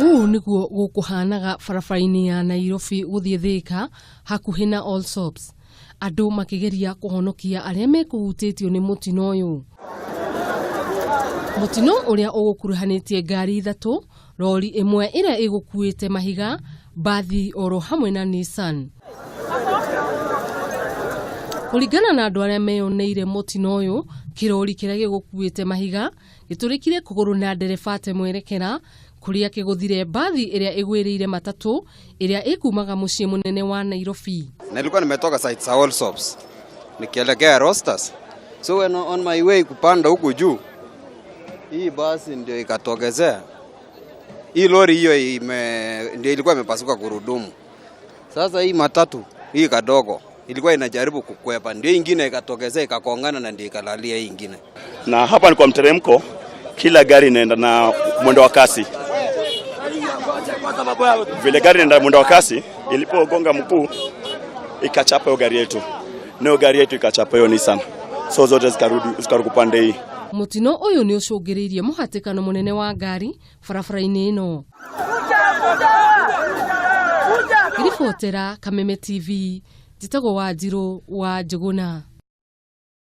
niguo gukuhanaga barabara-ini ya Nairobi guthie Thika hakuhi na Allsops. Andu makigeria kuhonokia aria mekuhutitio ni mutino uyu. Mutino uria ukuruhanirie ngari 3, lori imwe iria igukuite mahiga, mbathi oro hamwe na Nissan. Kuringana na andu aria meyoneire mutino uyu, kirori kiria gigukuite mahiga giturikire kuguru na ndereba mwerekera kuria kiguthire mbathi iria iguiriire matatu iria ikumaga mucii munene wa Nairobi. Nilikuwa nimetoka site za Allsops nikielekea Rosters, so when on my way kupanda huku juu, hii basi ndio ikatokezea. Hii lori hiyo ndio ilikuwa imepasuka gurudumu. Sasa hii matatu hii kadogo ilikuwa inajaribu kukwepa, ndio ingine ikatokezea ikakongana na ndio ikalalia hii ingine. Na hapa ni kwa mteremko, kila gari inaenda na mwendo wa kasi. Vile gari inaenda mwendo wa kasi, ilipogonga mkuu ikachapa hiyo gari yetu. Ndio gari yetu ikachapa hiyo Nissan. So zote zikarudi upande hii. Mutino uyu ni ucungiriirie muhatikano munene wa ngari barabara-ini ino. Ribotera Kameme TV, Njitagwo Wanjiru wa Njuguna.